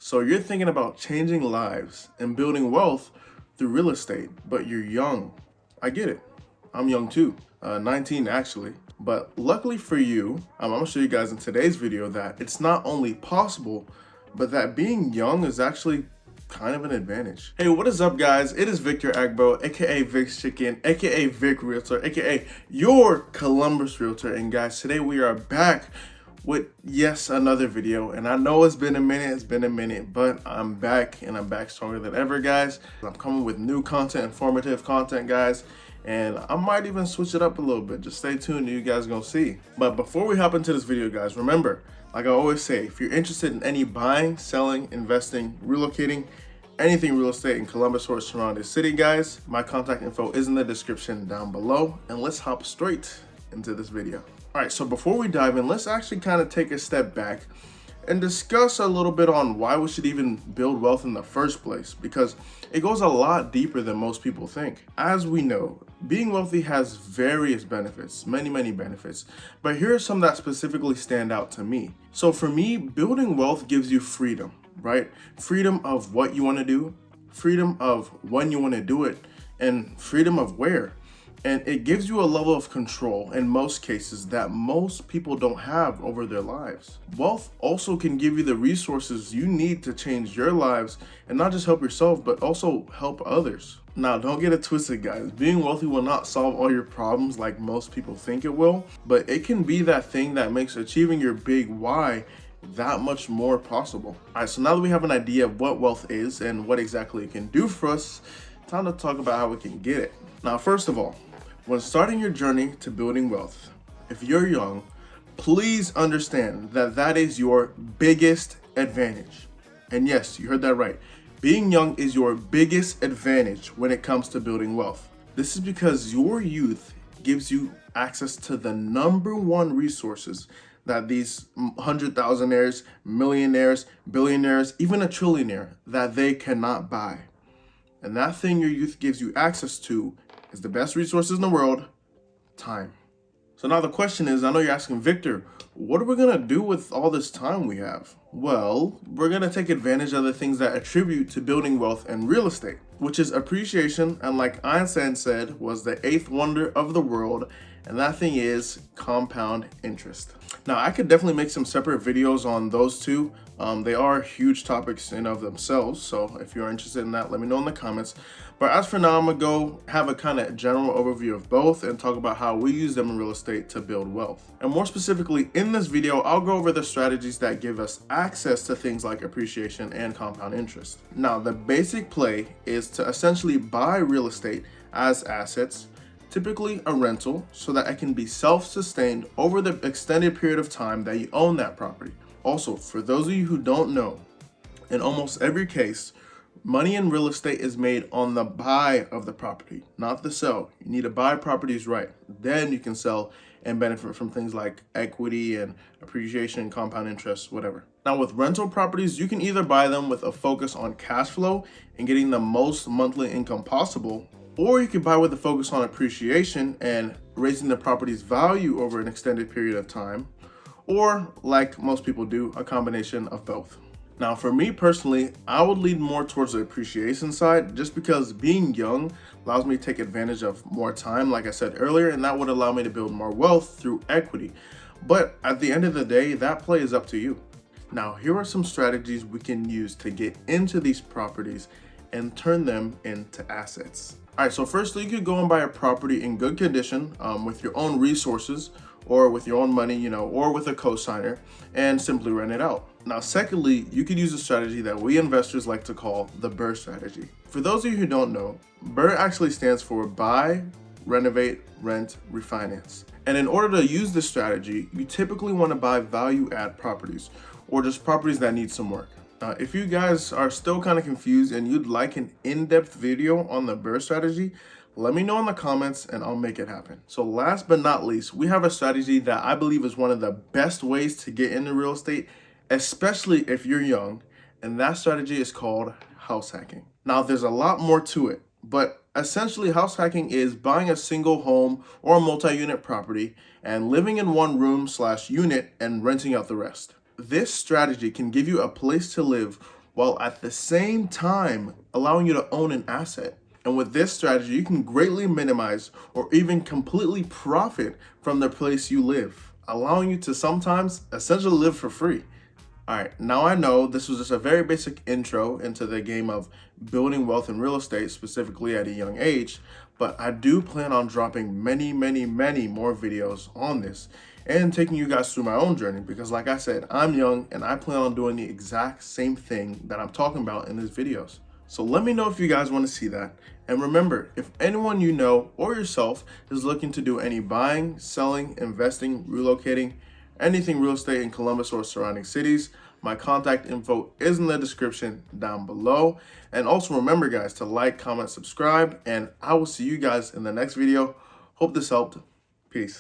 So you're thinking about changing lives and building wealth through real estate, but you're young. I get it. I'm young too, 19 actually. But luckily for you, I'm gonna show you guys in today's video that it's not only possible, but that being young is actually kind of an advantage. Hey, what is up guys? It is Victor Agbo, aka Vic's Chicken, aka Vic Realtor, aka your Columbus Realtor. And guys, today we are back with another video. And I know it's been a minute, but I'm back and I'm back stronger than ever, guys. I'm coming with new content, informative content, guys. And I might even switch it up a little bit. Just stay tuned, you guys gonna see. But before we hop into this video, guys, remember, like I always say, if you're interested in any buying, selling, investing, relocating, anything real estate in Columbus or surrounding city, guys, my contact info is in the description down below. And let's hop straight into this video. All right, so before we dive in, let's actually kind of take a step back and discuss a little bit on why we should even build wealth in the first place, because it goes a lot deeper than most people think. As we know, being wealthy has various benefits, many benefits, but here are some that specifically stand out to me. So for me, building wealth gives you freedom, right? Freedom of what you want to do, freedom of when you want to do it, and freedom of where. And it gives you a level of control in most cases that most people don't have over their lives. Wealth also can give you the resources you need to change your lives and not just help yourself, but also help others. Now, don't get it twisted, guys. Being wealthy will not solve all your problems like most people think it will, but it can be that thing that makes achieving your big why that much more possible. All right, so now that we have an idea of what wealth is and what exactly it can do for us, time to talk about how we can get it. Now, first of all, when starting your journey to building wealth, if you're young, please understand that that is your biggest advantage. And yes, you heard that right. Being young is your biggest advantage when it comes to building wealth. This is because your youth gives you access to the number one resources that these 100,000aires, millionaires, billionaires, even a trillionaire, that they cannot buy. And that thing your youth gives you access to is the best resources in the world, time. So now the question is, I know you're asking, Victor, what are we gonna do with all this time we have? Well, we're gonna take advantage of the things that attribute to building wealth and real estate, which is appreciation, and like Einstein said, was the eighth wonder of the world, and that thing is compound interest. Now, I could definitely make some separate videos on those two. They are huge topics in of themselves, so if you're interested in that, let me know in the comments. But as for now, I'm gonna go have a kind of general overview of both and talk about how we use them in real estate to build wealth. And more specifically, in this video, I'll go over the strategies that give us access to things like appreciation and compound interest. Now, the basic play is to essentially buy real estate as assets, typically a rental, so that it can be self-sustained over the extended period of time that you own that property. Also, for those of you who don't know, in almost every case, money in real estate is made on the buy of the property, not the sell. You need to buy properties right. Then you can sell and benefit from things like equity and appreciation, compound interest, whatever. Now with rental properties, you can either buy them with a focus on cash flow and getting the most monthly income possible, or you can buy with a focus on appreciation and raising the property's value over an extended period of time, or like most people do, a combination of both. Now, for me personally, I would lean more towards the appreciation side just because being young allows me to take advantage of more time, like I said earlier, and that would allow me to build more wealth through equity. But at the end of the day, that play is up to you. Now, here are some strategies we can use to get into these properties and turn them into assets. All right, so firstly, you could go and buy a property in good condition with your own resources or with your own money, or with a co-signer, and simply rent it out. Now, secondly, you could use a strategy that we investors like to call the BRRR strategy. For those of you who don't know, BRRR actually stands for buy, renovate, rent, refinance. And in order to use this strategy, you typically want to buy value add properties or just properties that need some work. If you guys are still kind of confused and you'd like an in-depth video on the BRRR strategy, let me know in the comments and I'll make it happen. So last but not least, we have a strategy that I believe is one of the best ways to get into real estate, especially if you're young, and that strategy is called house hacking. Now, there's a lot more to it, but essentially house hacking is buying a single home or a multi-unit property and living in one room/unit and renting out the rest. This strategy can give you a place to live while at the same time allowing you to own an asset. And with this strategy, you can greatly minimize or even completely profit from the place you live, allowing you to sometimes essentially live for free. All right, now I know this was just a very basic intro into the game of building wealth in real estate, specifically at a young age, but I do plan on dropping many more videos on this and taking you guys through my own journey because, like I said, I'm young and I plan on doing the exact same thing that I'm talking about in these videos. So let me know if you guys want to see that. And remember, if anyone you know or yourself is looking to do any buying, selling, investing, relocating, anything real estate in Columbus or surrounding cities, my contact info is in the description down below. And also remember, guys, to like, comment, subscribe, and I will see you guys in the next video. Hope this helped. Peace.